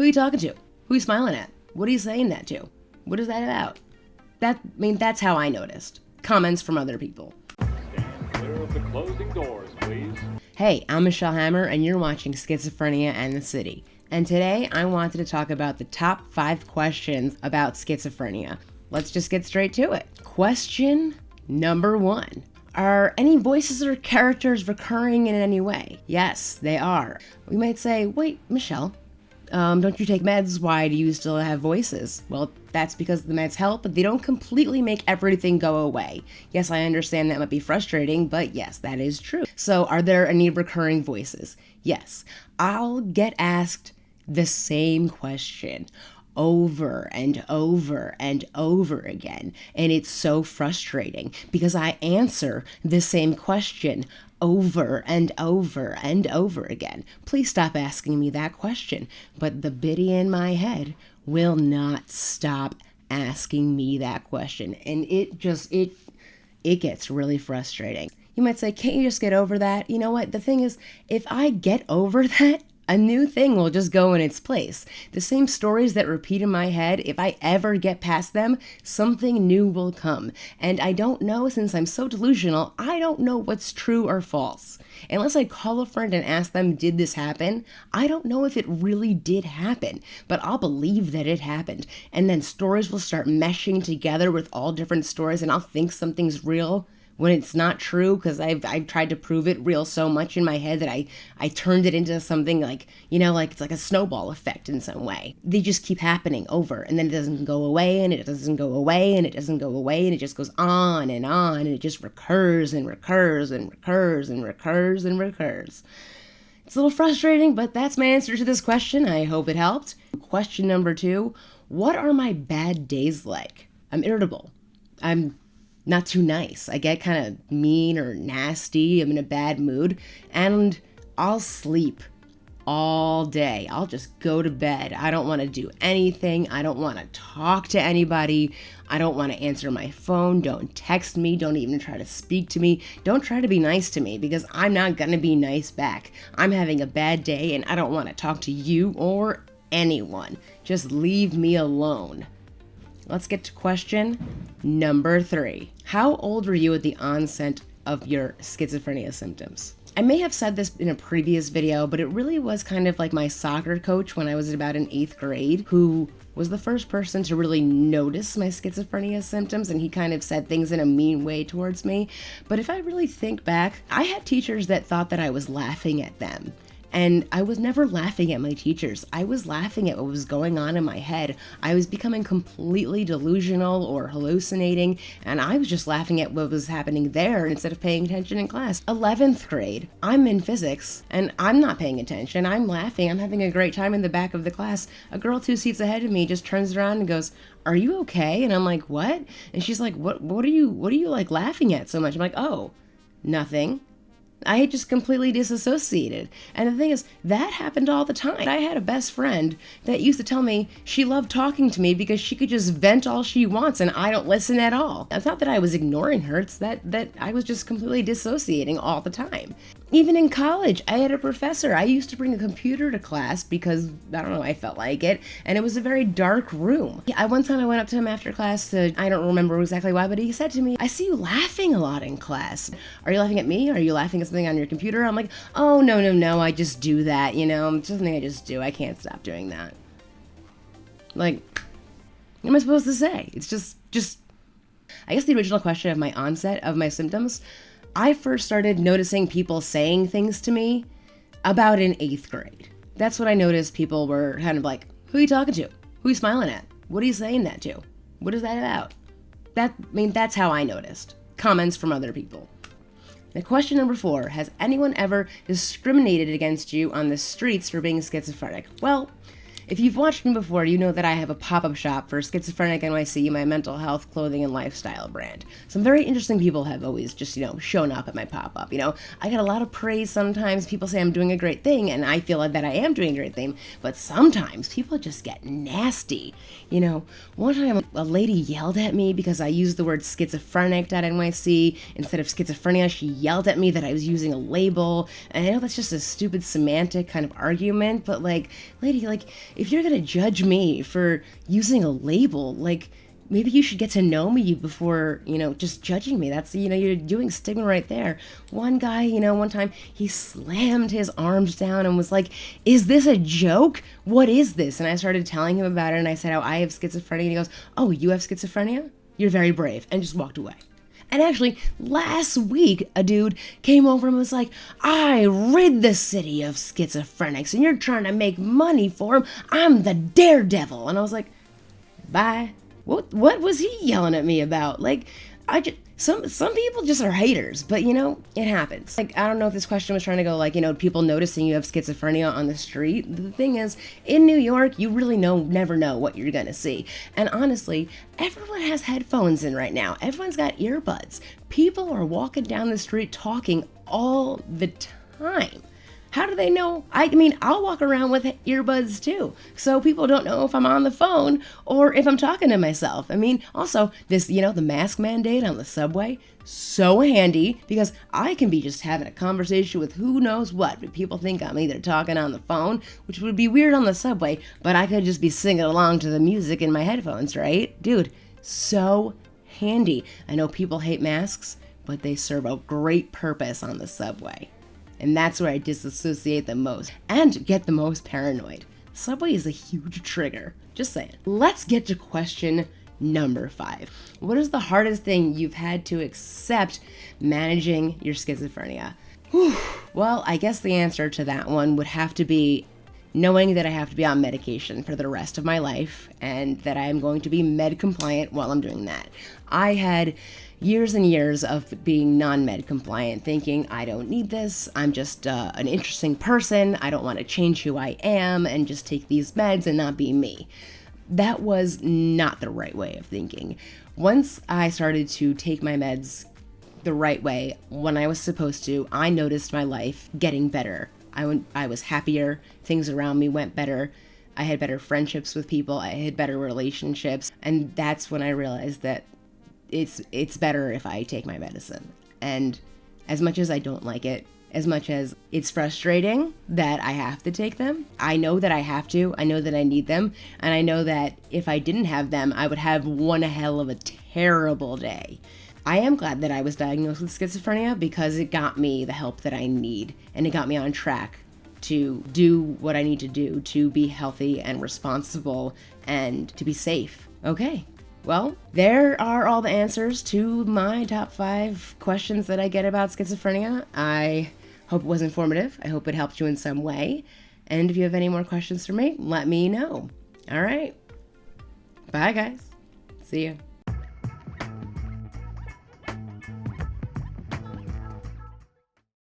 Who are you talking to? Who are you smiling at? What are you saying that to? What is that about? That's how I noticed. Comments from other people. Stand clear of the closing doors, please. Hey, I'm Michelle Hammer, and you're watching Schizophrenia and The City. And today, I wanted to talk about the top 5 questions about schizophrenia. Let's just get straight to it. Question number 1. Are any voices or characters recurring in any way? Yes, they are. We might say, wait, Michelle, don't you take meds? Why do you still have voices? Well, that's because the meds help, but they don't completely make everything go away. Yes, I understand that might be frustrating, but yes, that is true. So are there any recurring voices? Yes. I'll get asked the same question over and over and over again, and it's so frustrating because I answer the same question over and over and over again. Please stop asking me that question. But the biddy in my head will not stop asking me that question, and it gets really frustrating. You might say, can't you just get over that? You know what? The thing is, if I get over that, a new thing will just go in its place. The same stories that repeat in my head, if I ever get past them, something new will come. And I don't know, since I'm so delusional, I don't know what's true or false. Unless I call a friend and ask them, did this happen? I don't know if it really did happen, but I'll believe that it happened. And then stories will start meshing together with all different stories, and I'll think something's real when it's not true, because I've tried to prove it real so much in my head that I turned it into something like it's like a snowball effect in some way. They just keep happening over, and then it doesn't go away, and it doesn't go away, and it doesn't go away, and it just goes on, and it just recurs and recurs and recurs and recurs and recurs. It's a little frustrating, but that's my answer to this question. I hope it helped. Question number 2, what are my bad days like? I'm irritable. I'm not too nice. I get kind of mean or nasty. I'm in a bad mood, and I'll sleep all day. I'll just go to bed. I don't want to do anything. I don't want to talk to anybody. I don't want to answer my phone. Don't text me. Don't even try to speak to me. Don't try to be nice to me, because I'm not going to be nice back. I'm having a bad day, and I don't want to talk to you or anyone. Just leave me alone. Let's get to question number 3. How old were you at the onset of your schizophrenia symptoms? I may have said this in a previous video, but it really was kind of like my soccer coach when I was about in 8th grade, who was the first person to really notice my schizophrenia symptoms, and he kind of said things in a mean way towards me. But if I really think back, I had teachers that thought that I was laughing at them. And I was never laughing at my teachers. I was laughing at what was going on in my head. I was becoming completely delusional or hallucinating, and I was just laughing at what was happening there instead of paying attention in class. 11th grade, I'm in physics, and I'm not paying attention. I'm laughing. I'm having a great time in the back of the class. A girl 2 seats ahead of me just turns around and goes, "Are you okay?" And I'm like, "What?" And she's like, What are you like laughing at so much?" I'm like, "Oh, nothing." I had just completely disassociated. And the thing is, that happened all the time. I had a best friend that used to tell me she loved talking to me because she could just vent all she wants and I don't listen at all. It's not that I was ignoring her, it's that I was just completely dissociating all the time. Even in college, I had a professor. I used to bring a computer to class because, I don't know, I felt like it, and it was a very dark room. One time I went up to him after class I don't remember exactly why, but he said to me, "I see you laughing a lot in class. Are you laughing at me? Are you laughing at something on your computer?" I'm like, "Oh, no, I just do that, it's something I just do. I can't stop doing that." Like, what am I supposed to say? It's just, I guess the original question of my onset of my symptoms, I first started noticing people saying things to me about in 8th grade. That's what I noticed. People were kind of like, "Who are you talking to? Who are you smiling at? What are you saying that to? What is that about?" That's how I noticed. Comments from other people. Now, question number 4, has anyone ever discriminated against you on the streets for being schizophrenic? Well, if you've watched me before, you know that I have a pop-up shop for Schizophrenic.NYC, my mental health, clothing, and lifestyle brand. Some very interesting people have always just, shown up at my pop-up. I get a lot of praise sometimes. People say I'm doing a great thing, and I feel like that I am doing a great thing. But sometimes people just get nasty. One time a lady yelled at me because I used the word Schizophrenic.NYC instead of schizophrenia. She yelled at me that I was using a label. And I know that's just a stupid semantic kind of argument, but lady, if you're gonna judge me for using a label, like, maybe you should get to know me before, just judging me. That's, you're doing stigma right there. One guy, one time he slammed his arms down and was like, is this a joke? What is this? And I started telling him about it, and I said, oh, I have schizophrenia. And he goes, oh, you have schizophrenia? You're very brave. And just walked away. And actually, last week, a dude came over and was like, I rid the city of schizophrenics, and you're trying to make money for them. I'm the daredevil. And I was like, bye. What was he yelling at me about? Like, some people just are haters, but it happens. Like, I don't know if this question was trying to go like, people noticing you have schizophrenia on the street. The thing is, in New York, you really never know what you're gonna see. And honestly, everyone has headphones in right now. Everyone's got earbuds. People are walking down the street talking all the time. How do they know? I mean, I'll walk around with earbuds too, so people don't know if I'm on the phone or if I'm talking to myself. I mean, also, this, the mask mandate on the subway, so handy, because I can be just having a conversation with who knows what, but people think I'm either talking on the phone, which would be weird on the subway, but I could just be singing along to the music in my headphones, right? Dude, so handy. I know people hate masks, but they serve a great purpose on the subway. And that's where I disassociate the most and get the most paranoid. Subway is a huge trigger. Just saying. Let's get to question number 5. What is the hardest thing you've had to accept managing your schizophrenia? Whew. Well, I guess the answer to that one would have to be knowing that I have to be on medication for the rest of my life and that I am going to be med compliant while I'm doing that. I had years and years of being non-med compliant, thinking I don't need this, I'm just an interesting person, I don't want to change who I am and just take these meds and not be me. That was not the right way of thinking. Once I started to take my meds the right way, when I was supposed to, I noticed my life getting better. I was happier, things around me went better, I had better friendships with people, I had better relationships, and that's when I realized that it's better if I take my medicine. And as much as I don't like it, as much as it's frustrating that I have to take them, I know that I have to, I know that I need them, and I know that if I didn't have them, I would have one hell of a terrible day. I am glad that I was diagnosed with schizophrenia because it got me the help that I need, and it got me on track to do what I need to do to be healthy and responsible and to be safe. Okay. Well, there are all the answers to my top 5 questions that I get about schizophrenia. I hope it was informative. I hope it helped you in some way. And if you have any more questions for me, let me know. All right. Bye, guys. See you.